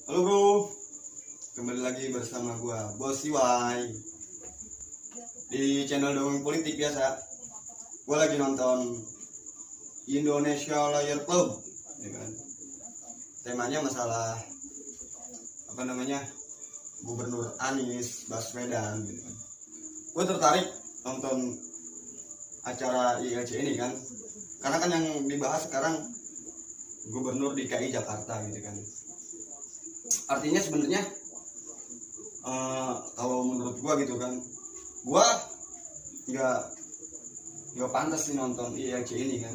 Halo bro, kembali lagi bersama gua Bos Iwai di channel Dongeng Politik biasa. Gua lagi nonton Indonesia Lawyer Club, ya kan? Temanya masalah Gubernur Anies Baswedan, gitu kan. Gua tertarik nonton acara ILC ini kan, karena kan yang dibahas sekarang Gubernur DKI Jakarta, gitu kan. Artinya sebenarnya kalau menurut gua gitu kan, gua nggak pantas sih nonton ILC ini kan,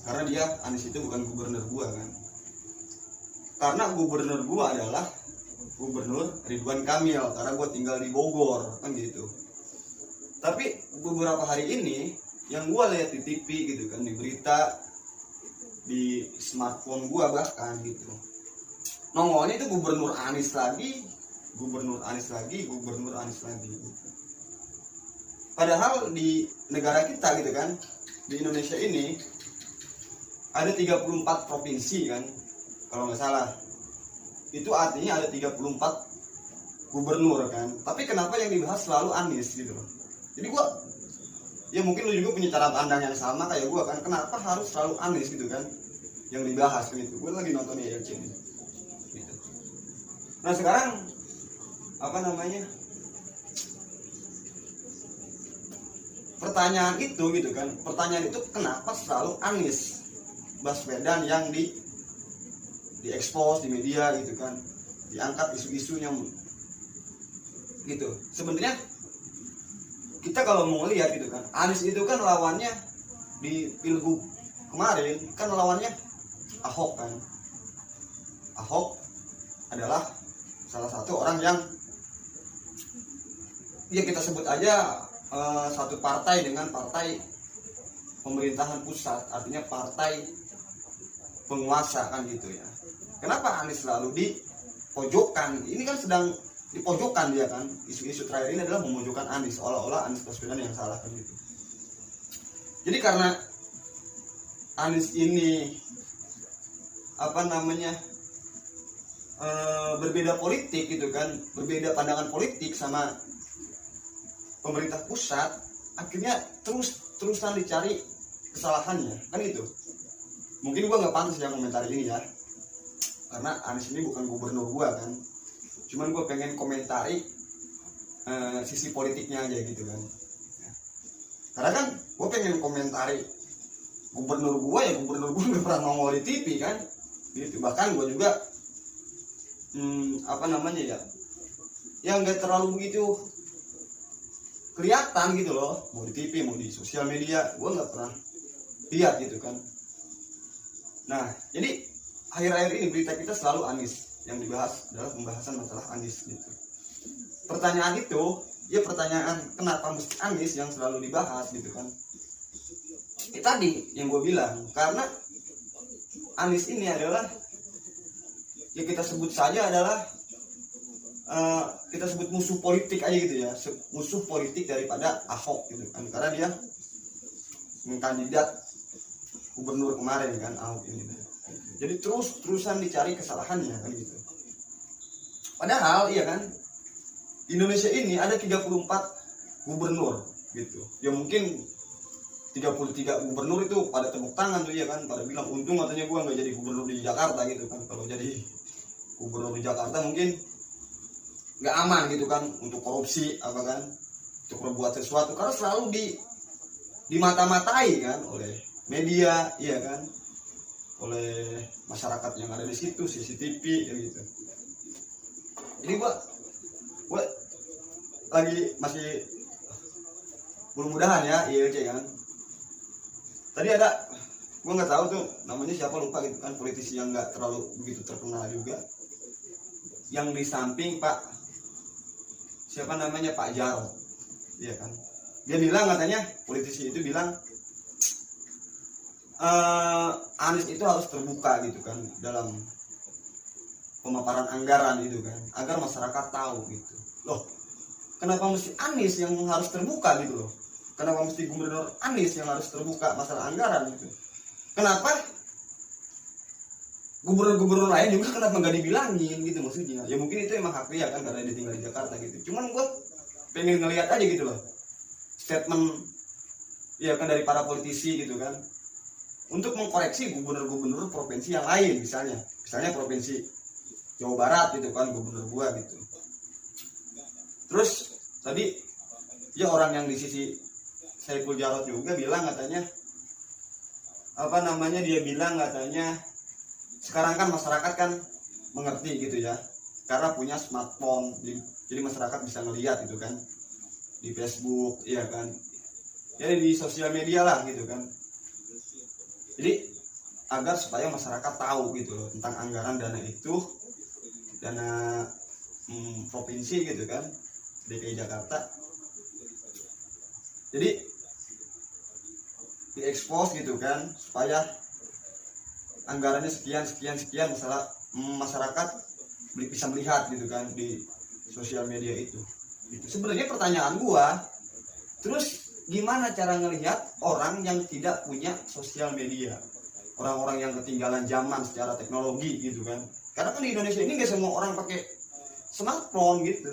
karena dia Anies itu bukan gubernur gua kan, karena gubernur gua adalah Gubernur Ridwan Kamil, karena gua tinggal di Bogor kan gitu. Tapi beberapa hari ini yang gua lihat di TV gitu kan, di berita, di smartphone gua bahkan gitu, nongolnya itu Gubernur Anies lagi. Padahal di negara kita gitu kan, di Indonesia ini ada 34 provinsi kan, kalau nggak salah. Itu artinya ada 34 gubernur kan. Tapi kenapa yang dibahas selalu Anies gitu loh. Jadi gua, ya mungkin lu juga punya cara pandang yang sama kayak gua kan, kenapa harus selalu Anies gitu kan yang dibahas kan. Itu gua lagi nonton ILC ini gitu. Nah sekarang pertanyaan itu gitu kan, pertanyaan itu kenapa selalu Anies Baswedan yang diekspos di media gitu kan, diangkat isu-isunya gitu. Sebenarnya kita kalau mau lihat gitu kan, Anies itu kan lawannya di Pilgub kemarin kan, lawannya Ahok kan. Ahok adalah salah satu orang yang ya kita sebut aja satu partai dengan partai pemerintahan pusat, artinya partai penguasa kan gitu ya. Kenapa Anies selalu dipojokkan? Ini kan sedang dipojokkan dia kan. Isu-isu terakhir ini adalah memojokkan Anies, seolah-olah Anies Baswedan yang salah kan gitu. Jadi karena Anies ini berbeda politik gitu kan, berbeda pandangan politik sama pemerintah pusat, akhirnya terusan dicari kesalahannya kan itu. Mungkin gua nggak pantas yang komentari ini ya, karena Anies ini bukan gubernur gua kan, cuman gua pengen komentari sisi politiknya aja gitu kan. Karena kan gua pengen komentari gubernur gua, ya gubernur gua nggak pernah nongol di TV kan gitu. Bahkan gua juga ya nggak terlalu begitu kelihatan gitu loh, mau di TV mau di sosial media gue nggak pernah lihat gitu kan. Nah jadi akhir-akhir ini berita kita selalu Anies, yang dibahas adalah pembahasan masalah Anies gitu. Pertanyaan itu ya, pertanyaan kenapa mesti Anies yang selalu dibahas gitu kan. Tadi yang gue bilang, karena Anies ini adalah, ya kita sebut saja adalah kita sebut musuh politik aja gitu ya, musuh politik daripada Ahok gitu kan, karena dia kandidat gubernur kemarin kan, Ahok ini. Jadi terusan dicari kesalahannya kan gitu. Padahal iya kan, Indonesia ini ada 34 gubernur gitu. Ya mungkin 33 gubernur itu pada tepuk tangan tuh ya kan, pada bilang untung katanya gua nggak jadi gubernur di Jakarta gitu kan. Kalau jadi gubernur di Jakarta mungkin nggak aman gitu kan, untuk korupsi apa kan, untuk berbuat sesuatu, karena selalu dimata-matai kan oleh media, iya kan, oleh masyarakat yang ada di situ, CCTV ya gitu. Jadi gua lagi masih mudah-mudahan ya ILC kan. Tadi ada, gua nggak tahu tuh namanya siapa, lupa gitu kan, politisi yang nggak terlalu begitu terkenal juga, yang di samping Pak Jarod, iya kan. Dia bilang, katanya politisi itu bilang Anies itu harus terbuka gitu kan dalam pemaparan anggaran itu kan, agar masyarakat tahu gitu. Loh, kenapa mesti Anies yang harus terbuka gitu loh? Kenapa mesti Gubernur Anies yang harus terbuka masalah anggaran gitu? Kenapa gubernur-gubernur lain juga kenapa nggak dibilangin gitu maksudnya. Ya mungkin itu emang hak dia kan karena dia tinggal di Jakarta gitu. Cuman gue pengen ngelihat aja gitu loh statement ya kan dari para politisi gitu kan untuk mengkoreksi gubernur-gubernur provinsi yang lain, misalnya provinsi Jawa Barat gitu kan, gubernur gua gitu. Terus tadi ya orang yang di sisi Saiful Jarot juga bilang katanya dia bilang katanya sekarang kan masyarakat kan mengerti gitu ya karena punya smartphone, jadi masyarakat bisa ngelihat gitu kan di Facebook ya kan, jadi di sosial media lah gitu kan. Jadi agar supaya masyarakat tahu gitu loh tentang anggaran dana itu, dana provinsi gitu kan, DKI Jakarta. Jadi diekspos gitu kan supaya anggarannya sekian masyarakat bisa melihat gitu kan di sosial media itu. Sebenarnya pertanyaan gua, terus gimana cara ngelihat orang yang tidak punya sosial media, orang-orang yang ketinggalan zaman secara teknologi gitu kan? Karena kan di Indonesia ini nggak semua orang pakai smartphone gitu.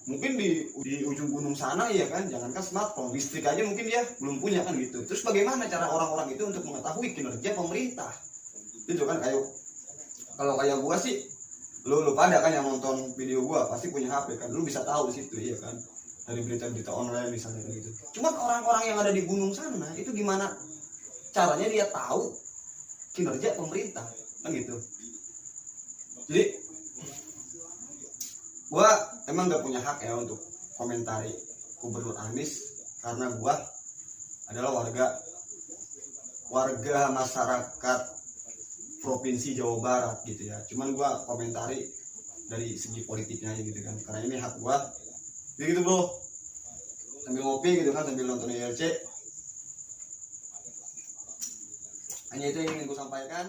Mungkin di ujung gunung sana ya kan, jangankan smartphone, listrik aja mungkin dia belum punya kan gitu. Terus bagaimana cara orang-orang itu untuk mengetahui kinerja pemerintah? Itu kan kalau kayak gua sih, lu pada kan yang nonton video gua pasti punya HP kan, lu bisa tahu di situ iya kan. Dari berita-berita online misalnya gitu. Cuman orang-orang yang ada di gunung sana itu gimana caranya dia tahu kinerja pemerintah kan gitu. Jadi gua emang gak punya hak ya untuk komentari Gubernur Anies karena gua adalah warga masyarakat Provinsi Jawa Barat gitu ya. Cuman gua komentari dari segi politiknya aja gitu kan, karena ini hak gua. Jadi gitu bro, sambil ngopi gitu kan, sambil nonton IRC. Hanya itu yang ingin gue sampaikan.